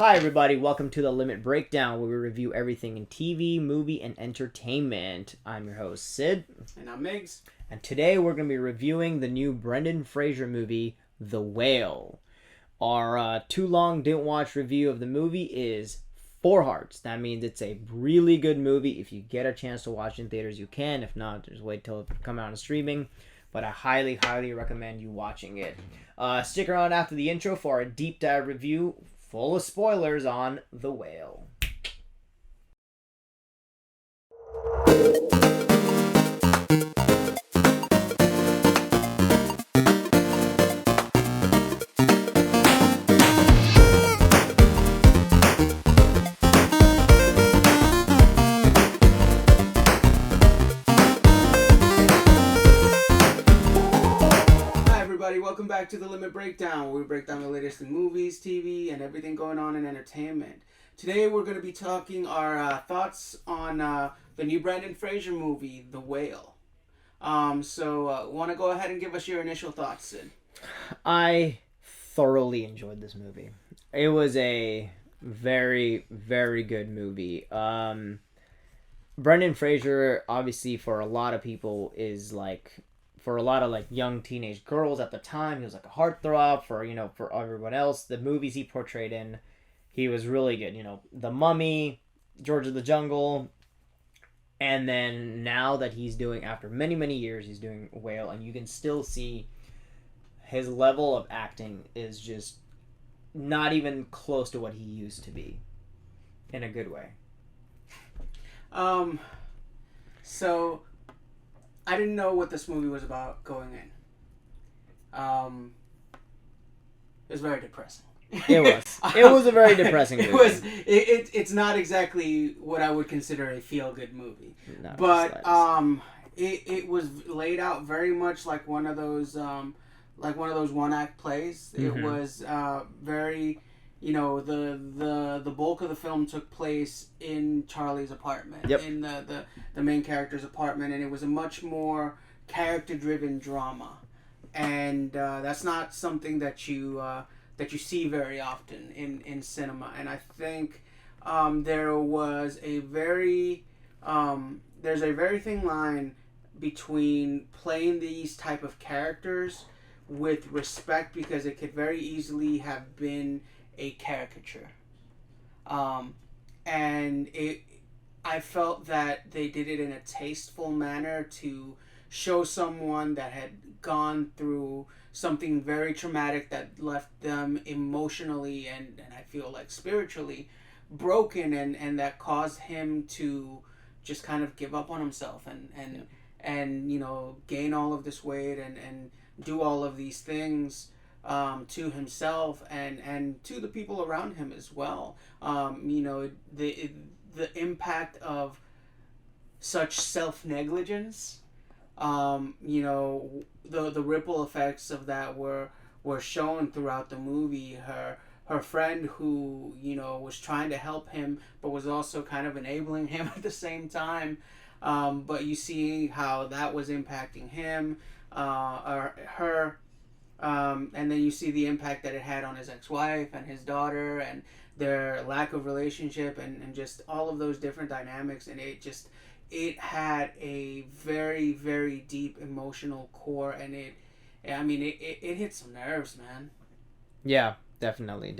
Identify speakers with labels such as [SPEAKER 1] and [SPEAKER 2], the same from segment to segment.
[SPEAKER 1] Hi everybody, welcome to the Limit Breakdown, where we review everything in TV, movie, and entertainment. I'm your host, Sid.
[SPEAKER 2] And I'm MIGS.
[SPEAKER 1] And today we're going to be reviewing the new Brendan Fraser movie, The Whale. Our too long didn't watch review of the movie is 4 hearts. That means it's a really good movie. If you get a chance to watch it in theaters, you can. If not, just wait till it comes out on streaming. But I highly, highly recommend you watching it. Stick around after the intro for a deep dive review full of spoilers on The Whale.
[SPEAKER 2] Welcome back to the Limit Breakdown, where we break down the latest in movies, TV, and everything going on in entertainment. Today we're going to be talking our thoughts on the new Brendan Fraser movie, The Whale. Want to go ahead and give us your initial thoughts, Sid?
[SPEAKER 1] I thoroughly enjoyed this movie. It was a very, very good movie. Brendan Fraser, obviously, for a lot of people, is like... For a lot of young teenage girls at the time, he was like a heartthrob. For everyone else, the movies he portrayed in, he was really good. The Mummy, George of the Jungle, and then now that he's doing, after many, many years, he's doing Whale, and you can still see his level of acting is just not even close to what he used to be, in a good way.
[SPEAKER 2] I didn't know what this movie was about going in. It was very depressing.
[SPEAKER 1] It was a very depressing movie.
[SPEAKER 2] It's not exactly what I would consider a feel-good movie.
[SPEAKER 1] No,
[SPEAKER 2] but it was laid out very much like one of those one-act plays. Mm-hmm. It was very... the bulk of the film took place in Charlie's apartment, in the main character's apartment, and it was a much more character-driven drama, and that's not something that you see very often in cinema. And I think there was a very there's a very thin line between playing these type of characters with respect, because it could very easily have been a caricature, and I felt that they did it in a tasteful manner to show someone that had gone through something very traumatic that left them emotionally and I feel like spiritually broken, and that caused him to just kind of give up on himself and gain all of this weight and do all of these things to himself and to the people around him as well. The impact of such self-negligence, the ripple effects of that were shown throughout the movie. Her friend who, was trying to help him but was also kind of enabling him at the same time. But you see how that was impacting him, or her. And then you see the impact that it had on his ex-wife and his daughter and their lack of relationship and just all of those different dynamics. And it had a very, very deep emotional core, and it hit some nerves, man.
[SPEAKER 1] Yeah, definitely.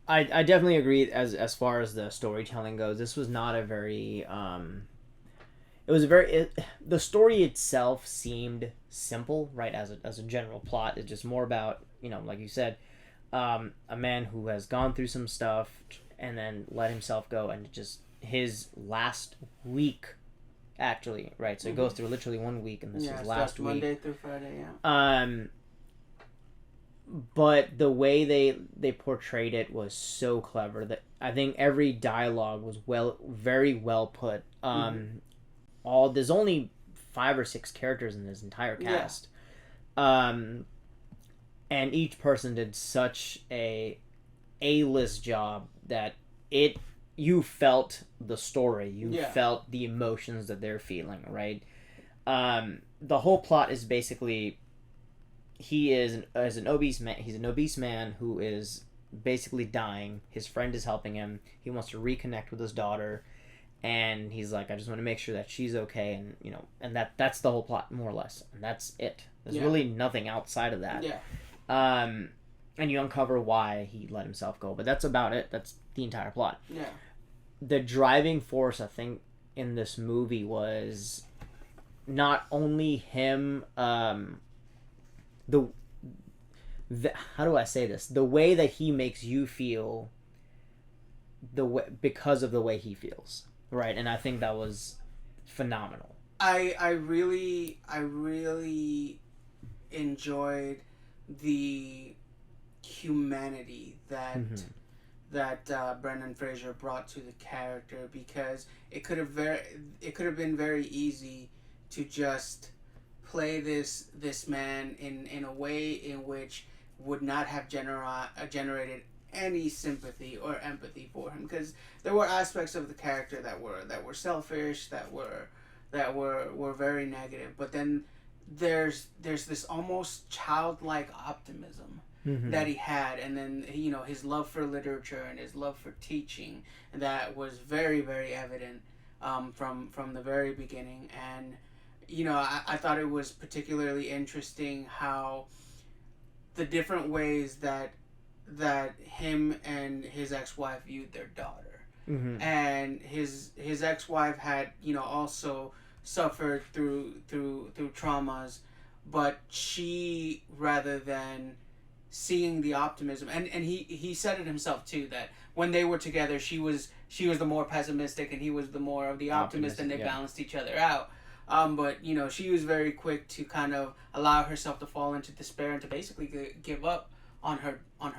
[SPEAKER 1] I definitely agree as far as the storytelling goes. This was not a very... the story itself seemed simple, right? As a general plot, it's just more about, like you said, a man who has gone through some stuff and then let himself go, and just his last week, actually, right? So it goes through literally 1 week, and this is last week,
[SPEAKER 2] Monday through Friday. Yeah.
[SPEAKER 1] But the way they portrayed it was so clever that I think every dialogue was very well put. There's only 5 or 6 characters in this entire cast. And each person did such a A-list job that you felt the story, you felt the emotions that they're feeling, right? The whole plot is basically he is an obese man. He's an obese man who is basically dying. His friend is helping him. He wants to reconnect with his daughter, and he's like, I just want to make sure that she's okay, and and that's the whole plot, more or less, and that's it. There's really nothing outside of that.
[SPEAKER 2] Yeah.
[SPEAKER 1] And you uncover why he let himself go, but that's about it. That's the entire plot.
[SPEAKER 2] Yeah.
[SPEAKER 1] The driving force, I think, in this movie was not only him. How do I say this? The way that he makes you feel, because of the way he feels, right? And I think that was phenomenal.
[SPEAKER 2] I really enjoyed the humanity that Brendan Fraser brought to the character, because it could have been very easy to just play this man in a way in which would not have generated any sympathy or empathy for him, because there were aspects of the character that were selfish, that were very negative, but then there's this almost childlike optimism that he had, and then his love for literature and his love for teaching, and that was very, very evident from the very beginning. And I thought it was particularly interesting how the different ways that him and his ex-wife viewed their daughter. And his ex-wife had also suffered through traumas, but she, rather than seeing the optimism, and he said it himself too, that when they were together, she was the more pessimistic and he was the more of the optimist, and they balanced each other out. But she was very quick to kind of allow herself to fall into despair and to basically give up on her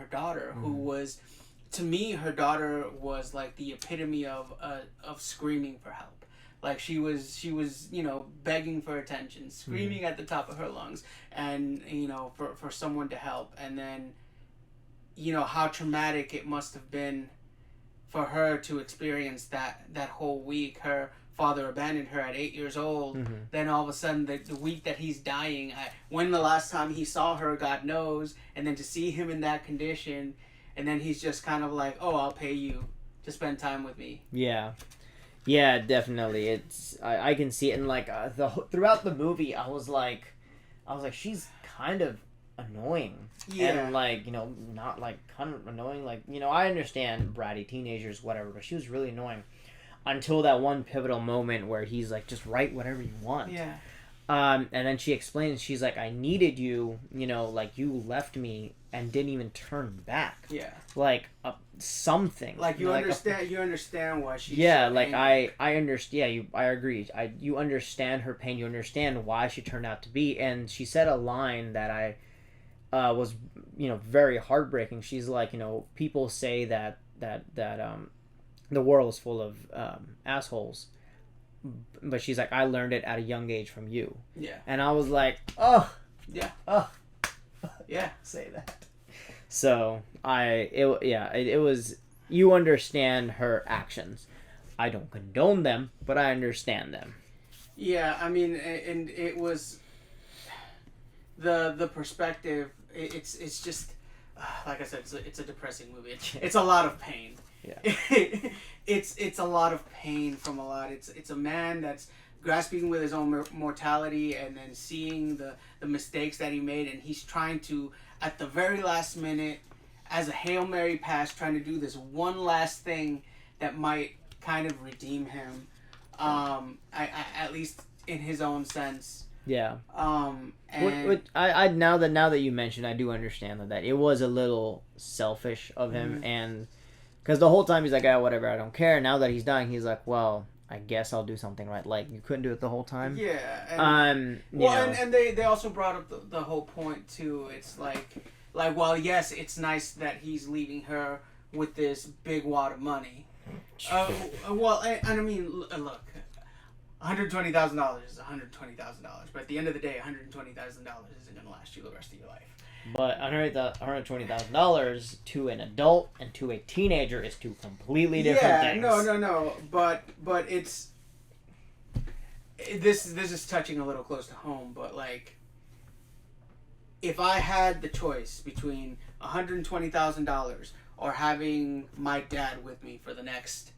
[SPEAKER 2] daughter, who was, to me, her daughter was like the epitome of screaming for help. Like she was begging for attention, screaming at the top of her lungs, and for someone to help. And then how traumatic it must have been for her to experience that whole week. Her father abandoned her at 8 years old. Then all of a sudden, the week that he's dying, when the last time he saw her, God knows, and then to see him in that condition, and then he's just kind of like, oh, I'll pay you to spend time with me.
[SPEAKER 1] Yeah, definitely. It's I can see it, and like throughout the movie, I was like, she's kind of annoying. And like not like kind of annoying. Like I understand bratty teenagers, whatever, but she was really annoying until that one pivotal moment where he's like, just write whatever you want.
[SPEAKER 2] Yeah.
[SPEAKER 1] And then she explains, she's like, I needed you. Like you left me and didn't even turn back.
[SPEAKER 2] Yeah.
[SPEAKER 1] Like something.
[SPEAKER 2] Like you understand. You understand why she's.
[SPEAKER 1] Yeah.
[SPEAKER 2] So
[SPEAKER 1] like
[SPEAKER 2] angry.
[SPEAKER 1] I understand. Yeah. I agree. You understand her pain. You understand why she turned out to be. And she said a line that I was very heartbreaking. She's like, people say that the world is full of assholes, but she's like, I learned it at a young age from you.
[SPEAKER 2] Yeah.
[SPEAKER 1] And I was like, oh
[SPEAKER 2] yeah, yeah,
[SPEAKER 1] say that. So it was, you understand her actions. I don't condone them, but I understand them.
[SPEAKER 2] Yeah, I mean, and it was the perspective. It's just like I said, it's a depressing movie. It's a lot of pain.
[SPEAKER 1] Yeah.
[SPEAKER 2] It's a lot of pain from a lot. It's a man that's grasping with his own mortality, and then seeing the mistakes that he made, and he's trying to, at the very last minute, as a Hail Mary pass, trying to do this one last thing that might kind of redeem him, at least in his own sense.
[SPEAKER 1] Yeah.
[SPEAKER 2] And
[SPEAKER 1] I now that you mentioned, I do understand that it was a little selfish of him, and because the whole time he's like, whatever, I don't care. Now that he's dying, he's like, well, I guess I'll do something right. Like, you couldn't do it the whole time.
[SPEAKER 2] Yeah.
[SPEAKER 1] And,
[SPEAKER 2] and they also brought up the whole point too. It's like, well, yes, it's nice that he's leaving her with this big wad of money. Well, and I mean, look, $120,000 is $120,000, but at the end of the day, $120,000 isn't going to last you the rest of your life.
[SPEAKER 1] But $120,000 to an adult and to a teenager is two completely different things.
[SPEAKER 2] No. But it's this is touching a little close to home. But like, if I had the choice between $120,000 or having my dad with me for the next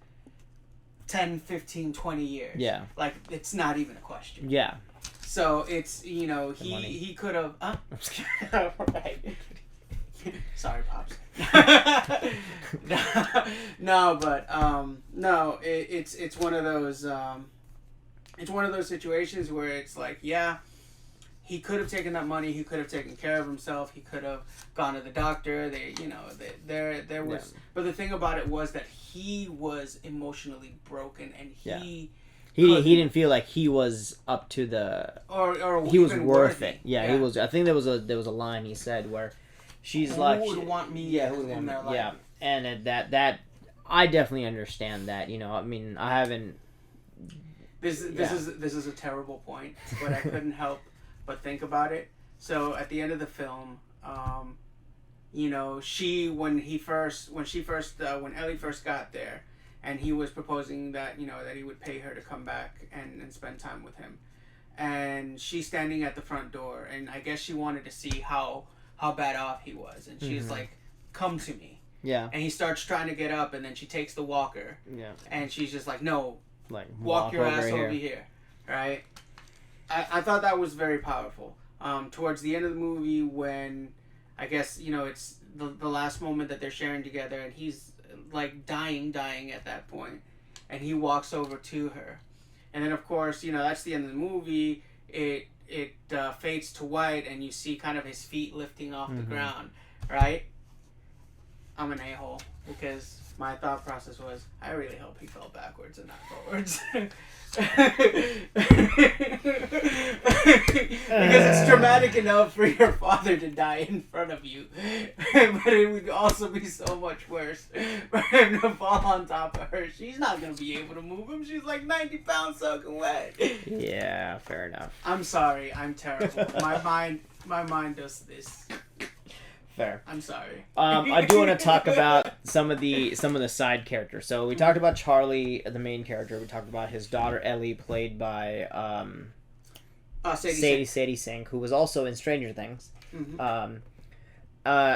[SPEAKER 2] 10, 15, 20 years.
[SPEAKER 1] Yeah.
[SPEAKER 2] Like, it's not even a question.
[SPEAKER 1] Yeah.
[SPEAKER 2] So it's, you know, he could have. I'm just kidding. Right. Sorry, pops. No, but no, it's one of those situations where it's like, yeah, he could have taken that money. He could have taken care of himself. He could have gone to the doctor. There was, yeah. But the thing about it was that he was emotionally broken, and he didn't feel like he was up to the or he was worth it. Yeah, he was. I think there was a line he said where she's like, who would want me?
[SPEAKER 1] Yeah, who would want me? Yeah, and that I definitely understand that. You know, I mean, I haven't.
[SPEAKER 2] This is a terrible point, but I couldn't help but think about it. So at the end of the film, you know, when Ellie first got there, and he was proposing that, you know, that he would pay her to come back and spend time with him, and she's standing at the front door, and I guess she wanted to see how bad off he was, and she's like, "Come to me."
[SPEAKER 1] Yeah.
[SPEAKER 2] And he starts trying to get up, and then she takes the walker.
[SPEAKER 1] Yeah.
[SPEAKER 2] And she's just like, "No,
[SPEAKER 1] like
[SPEAKER 2] walk your ass over here." Right? I thought that was very powerful. Towards the end of the movie, when I guess, you know, it's the last moment that they're sharing together, and he's like dying at that point, and he walks over to her, and then of course, you know, that's the end of the movie. It fades to white, and you see kind of his feet lifting off the ground. Right? I'm an a-hole because my thought process was, I really hope he fell backwards and not forwards. Because it's dramatic enough for your father to die in front of you. But it would also be so much worse for him to fall on top of her. She's not going to be able to move him. She's like 90 pounds soaking wet.
[SPEAKER 1] Yeah, fair enough.
[SPEAKER 2] I'm sorry. I'm terrible. My mind does this.
[SPEAKER 1] Fair.
[SPEAKER 2] I'm sorry.
[SPEAKER 1] I do want to talk about some of the side characters. So we talked about Charlie, the main character. We talked about his daughter Ellie, played by Sadie Sink, who was also in Stranger Things. Mm-hmm.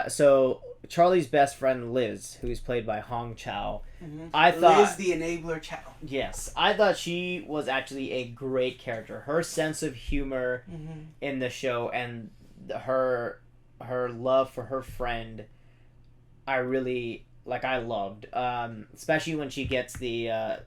[SPEAKER 1] So Charlie's best friend Liz, who is played by Hong Chow.
[SPEAKER 2] Mm-hmm.
[SPEAKER 1] I thought
[SPEAKER 2] Liz the enabler Chow.
[SPEAKER 1] Yes, I thought she was actually a great character. Her sense of humor in the show and her love for her friend, I loved. Especially when she gets the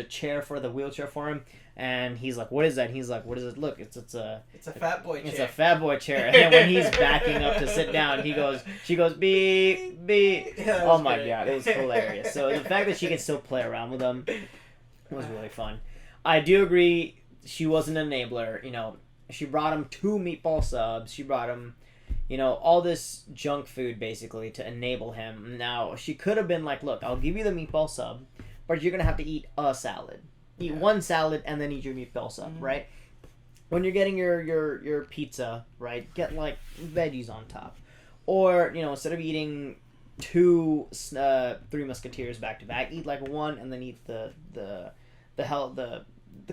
[SPEAKER 1] chair for the wheelchair for him, and he's like, "What is that?" And he's like, "What is it? Look, it's a
[SPEAKER 2] fat boy chair.
[SPEAKER 1] It's a fat boy chair." And then when he's backing up to sit down, she goes, beep, beep. Yeah, oh my God, it was hilarious. So the fact that she can still play around with them was really fun. I do agree, she was an enabler. You know, she brought him 2 meatball subs. She brought him, you know, all this junk food basically to enable him. Now, she could have been like, "Look, I'll give you the meatball sub, but you're going to have to eat a salad. Eat one salad and then eat your meatball sub," right? When you're getting your pizza, right, get like veggies on top. Or, you know, instead of eating 2 Three Musketeers back to back, eat like one and then eat the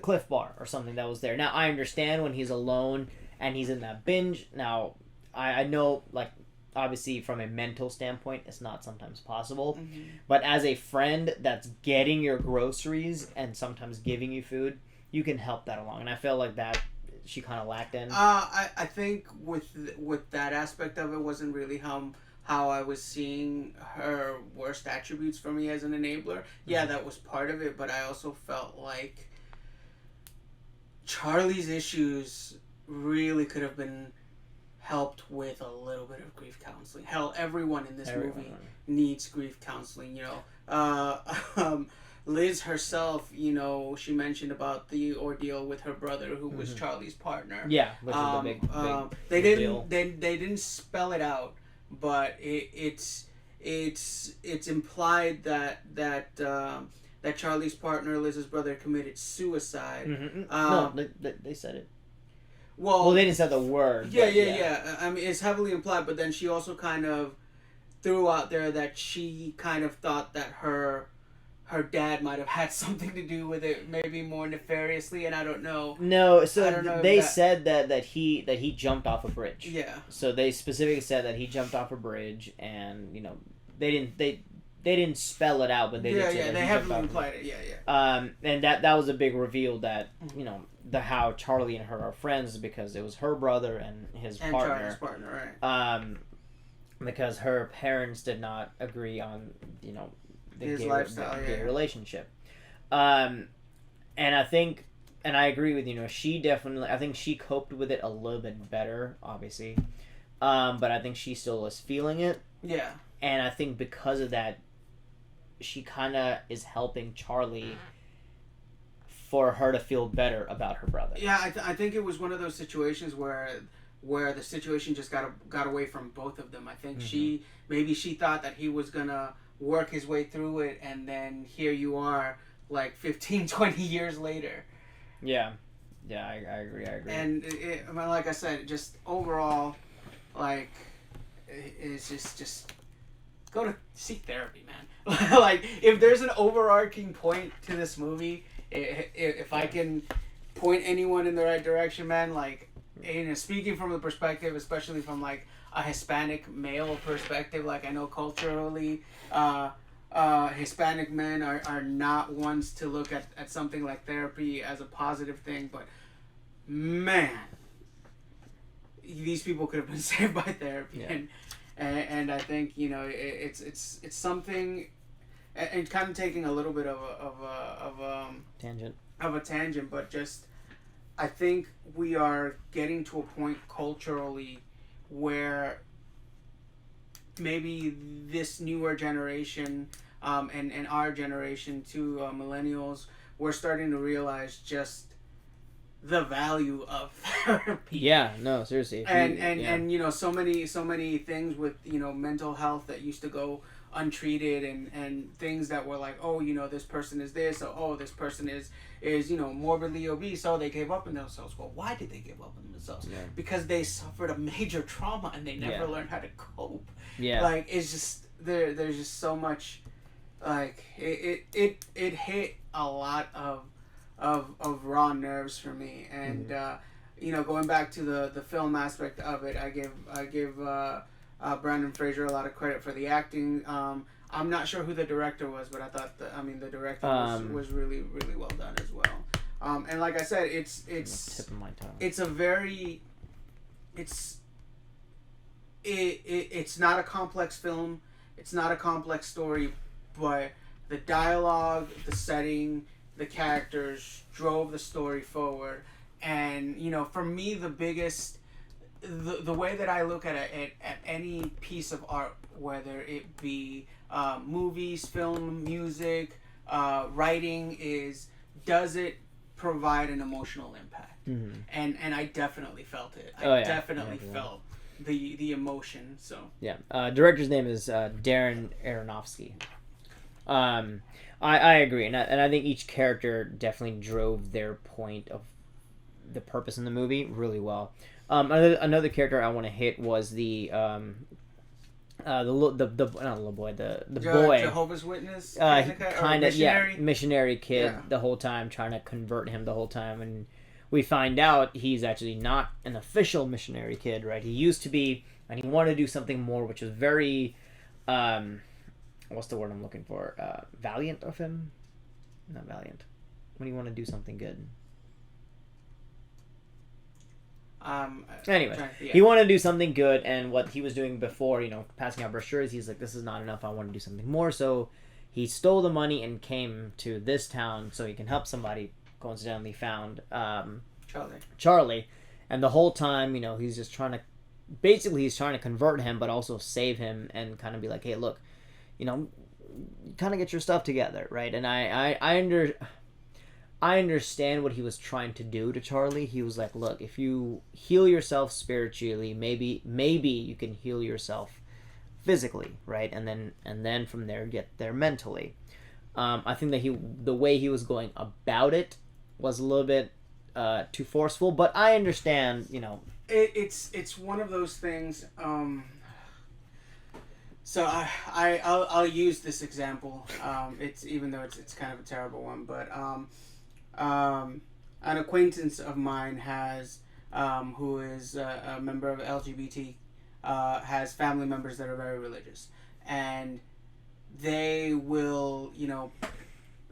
[SPEAKER 1] Cliff Bar or something that was there. Now, I understand when he's alone and he's in that binge. Now, I know, like, obviously from a mental standpoint, it's not sometimes possible. But as a friend that's getting your groceries and sometimes giving you food, you can help that along. And I feel like that she kind of lacked in.
[SPEAKER 2] I think with that aspect of it wasn't really how I was seeing her worst attributes for me as an enabler. Yeah, that was part of it, but I also felt like Charlie's issues really could have been helped with a little bit of grief counseling. Hell, everyone in this movie needs grief counseling, you know. Liz herself, you know, she mentioned about the ordeal with her brother, who was Charlie's partner.
[SPEAKER 1] Yeah, which is a big
[SPEAKER 2] they
[SPEAKER 1] deal.
[SPEAKER 2] They didn't spell it out, but it's implied that Charlie's partner, Liz's brother, committed suicide.
[SPEAKER 1] No, they said it.
[SPEAKER 2] Well,
[SPEAKER 1] they didn't say the word.
[SPEAKER 2] Yeah. I mean, it's heavily implied, but then she also kind of threw out there that she kind of thought that her dad might have had something to do with it, maybe more nefariously, and I don't know.
[SPEAKER 1] No, so they said that he jumped off a bridge.
[SPEAKER 2] Yeah.
[SPEAKER 1] So they specifically said that he jumped off a bridge, and, you know, they didn't spell it out, but they did say that
[SPEAKER 2] they
[SPEAKER 1] he
[SPEAKER 2] haven't
[SPEAKER 1] jumped out.
[SPEAKER 2] implied it. Yeah.
[SPEAKER 1] And that was a big reveal that the how Charlie and her are friends because it was her brother and his partner.
[SPEAKER 2] Charlie's partner, right?
[SPEAKER 1] Because her parents did not agree on the
[SPEAKER 2] His
[SPEAKER 1] gay,
[SPEAKER 2] lifestyle,
[SPEAKER 1] gay relationship. And I think, and I agree with she definitely, I think she coped with it a little bit better, obviously. But I think she still was feeling it.
[SPEAKER 2] Yeah.
[SPEAKER 1] And I think because of that, she kind of is helping Charlie for her to feel better about her brother.
[SPEAKER 2] Yeah, I think it was one of those situations where the situation just got away from both of them. I think she thought that he was gonna work his way through it, and then here you are, like 15, 20 years later.
[SPEAKER 1] Yeah, I agree.
[SPEAKER 2] And like I said, just overall, like it's just go to seek therapy, man. Like if there's an overarching point to this movie, if I can point anyone in the right direction, man, like. Speaking from the perspective, especially from like a Hispanic male perspective, like I know culturally, Hispanic men are not ones to look at something like therapy as a positive thing, but man, these people could have been saved by therapy, and I think it's something, and kind of taking a little bit of a tangent, but just. I think we are getting to a point culturally where maybe this newer generation and our generation too, millennials, we're starting to realize just the value of therapy.
[SPEAKER 1] Yeah, no, seriously.
[SPEAKER 2] And so many things with mental health that used to go untreated and things that were like, oh, this person is this, or oh, this person is morbidly obese, oh, they gave up on themselves. Well, why did they give up on themselves?
[SPEAKER 1] Yeah.
[SPEAKER 2] Because they suffered a major trauma and they never learned how to cope.
[SPEAKER 1] Yeah.
[SPEAKER 2] Like it's just there's just so much, like it hit a lot of raw nerves for me, and going back to the film aspect of it, I give Brandon Fraser a lot of credit for the acting. I'm not sure who the director was, but I thought the director was really, really well done as well. And like I said, it's
[SPEAKER 1] tip of my tongue.
[SPEAKER 2] It's a very it's not a complex film. It's not a complex story, but the dialogue, the setting, the characters drove the story forward. And for me, the biggest. The way that I look at any piece of art, whether it be movies, film, music, writing, is does it provide an emotional impact? Mm-hmm. And I definitely felt it. I definitely felt the emotion. So
[SPEAKER 1] director's name is Darren Aronofsky. I agree, and I think each character definitely drove their point of the purpose in the movie really well. Another character I want to hit was the not little boy, the boy,
[SPEAKER 2] Jehovah's Witness,
[SPEAKER 1] kind of missionary kid the whole time, trying to convert him the whole time, and we find out he's actually not an official missionary kid, right? He used to be, and he wanted to do something more, which was very what's the word I'm looking for? Valiant of him, not valiant. When you want to do something good. Anyway, he wanted to do something good, and what he was doing before, passing out brochures, he's like, this is not enough, I want to do something more, so he stole the money and came to this town so he can help somebody, coincidentally found Charlie, and the whole time, he's just trying to convert him, but also save him, and kind of be like, hey, look, kind of get your stuff together, right? And I understand what he was trying to do to Charlie. He was like, look, if you heal yourself spiritually, maybe you can heal yourself physically, right? And then from there get there mentally. I think that the way he was going about it was a little bit too forceful, but I understand,
[SPEAKER 2] It's one of those things. So I'll use this example. It's even though it's kind of a terrible one, but an acquaintance of mine has who is a member of LGBT has family members that are very religious, and they will,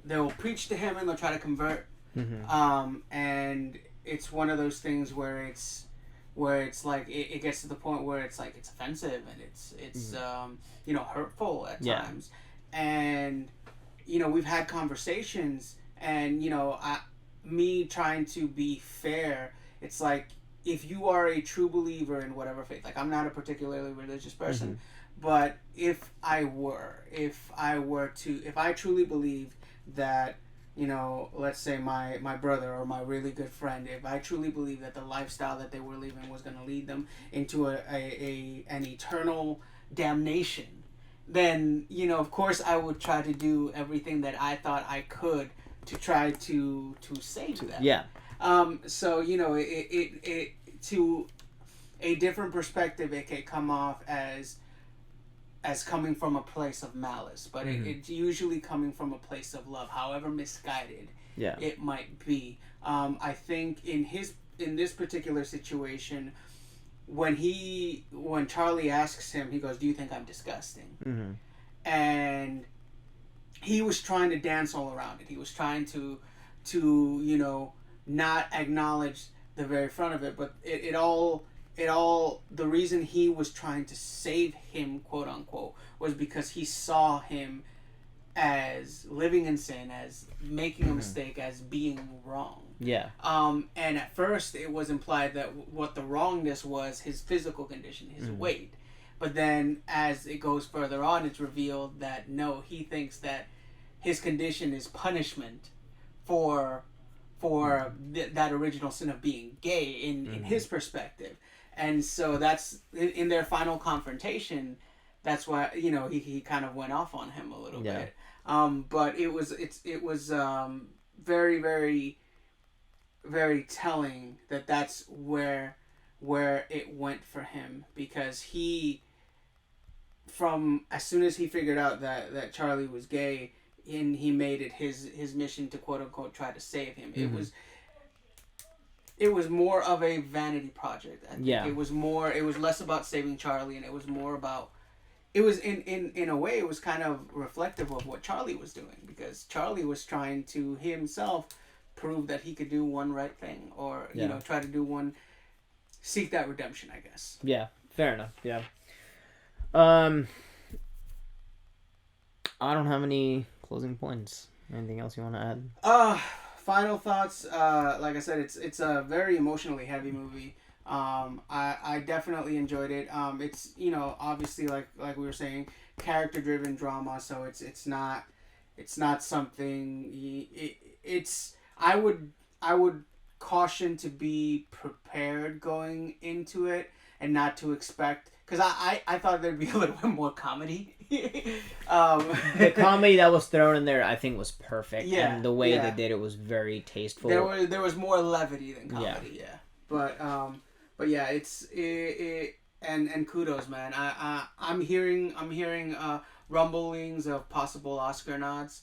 [SPEAKER 2] they will preach to him and they'll try to convert. And it's one of those things where it's like it gets to the point where it's like it's offensive and it's hurtful at times. And we've had conversations, and me trying to be fair, it's like, if you are a true believer in whatever faith, like I'm not a particularly religious person, but if I truly believed that, let's say my brother or my really good friend, if I truly believe that the lifestyle that they were living was going to lead them into an eternal damnation, then, of course I would try to do everything that I thought I could to try to save them.
[SPEAKER 1] Yeah.
[SPEAKER 2] So, it to a different perspective, it can come off as coming from a place of malice, but it's usually coming from a place of love, however misguided it might be. I think in this particular situation, when Charlie asks him, he goes, "Do you think I'm disgusting?" And he was trying to dance all around it. He was trying to not acknowledge the very front of it, but it all the reason he was trying to save him, quote unquote, was because he saw him as living in sin, as making a mistake, as being wrong.
[SPEAKER 1] Yeah.
[SPEAKER 2] And at first it was implied that what the wrongness was his physical condition, his weight. But then as it goes further on, it's revealed that no, he thinks that his condition is punishment for that original sin of being gay in his perspective. And so that's in their final confrontation, that's why he kind of went off on him a little bit. But it was very, very, very telling that that's where it went for him, because from as soon as he figured out that Charlie was gay, and he made it his mission to, quote unquote, try to save him. It was more of a vanity project. I think. It was less about saving Charlie, and it was more about, it was in a way, it was kind of reflective of what Charlie was doing, because Charlie was trying to himself prove that he could do one right thing, or try to do one, seek that redemption, I guess.
[SPEAKER 1] Yeah, fair enough. Yeah. I don't have any closing points. Anything else you want to add?
[SPEAKER 2] Final thoughts. Like I said, it's a very emotionally heavy movie. I definitely enjoyed it. It's obviously like we were saying, character driven drama. So it's not something. I would caution to be prepared going into it, and not to expect, because I thought there'd be a little bit more comedy.
[SPEAKER 1] The comedy that was thrown in there, I think, was perfect. Yeah, and the way they did it was very tasteful.
[SPEAKER 2] There was more levity than comedy. Yeah. But yeah, and kudos, man. I'm hearing rumblings of possible Oscar nods.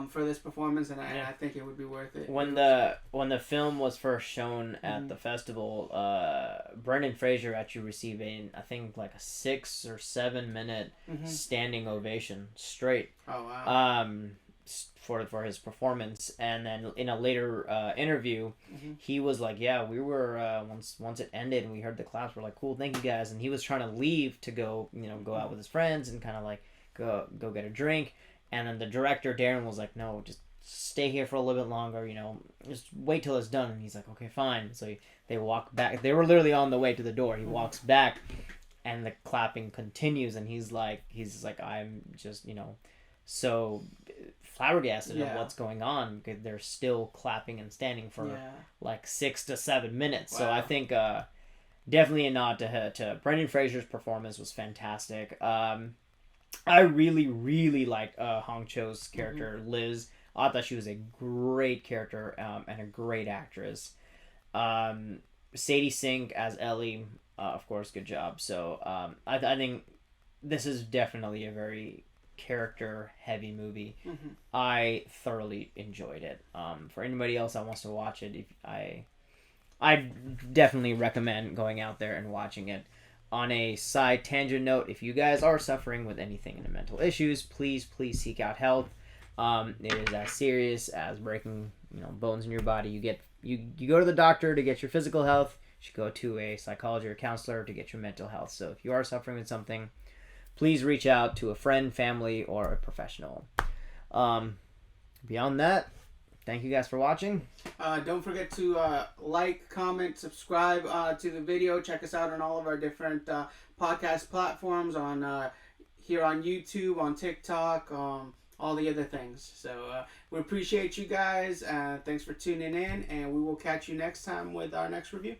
[SPEAKER 2] For this performance, and I think it would be worth it.
[SPEAKER 1] When the film was first shown at the festival, Brendan Fraser actually received I think like a 6 or 7 minute standing ovation straight.
[SPEAKER 2] Oh wow!
[SPEAKER 1] For his performance, and then in a later interview, he was like, "Yeah, we were once it ended and we heard the claps, we're like, cool, thank you guys." And he was trying to leave to go go out with his friends and kind of like go get a drink. And then the director, Darren, was like, "No, just stay here for a little bit longer, just wait till it's done." And he's like, "Okay, fine." So they walk back. They were literally on the way to the door. He walks back, and the clapping continues. And he's like, "I'm just, so flabbergasted of what's going on, because they're still clapping and standing for like 6 to 7 minutes." Wow. So I think definitely a nod to Brendan Fraser's performance was fantastic. I really, really liked Hong Cho's character, Liz. I thought she was a great character and a great actress. Sadie Sink as Ellie, of course, good job. So I think this is definitely a very character-heavy movie. I thoroughly enjoyed it. For anybody else that wants to watch it, I definitely recommend going out there and watching it. On a side tangent note, if you guys are suffering with anything in the mental issues, please seek out help. It is as serious as breaking bones in your body. You go to the doctor to get your physical health. You should go to a psychologist or counselor to get your mental health. So if you are suffering with something, please reach out to a friend, family, or a professional. Beyond that, thank you guys for watching.
[SPEAKER 2] Don't forget to like, comment, subscribe to the video. Check us out on all of our different podcast platforms, on here on YouTube, on TikTok, all the other things. So we appreciate you guys. Thanks for tuning in, and we will catch you next time with our next review.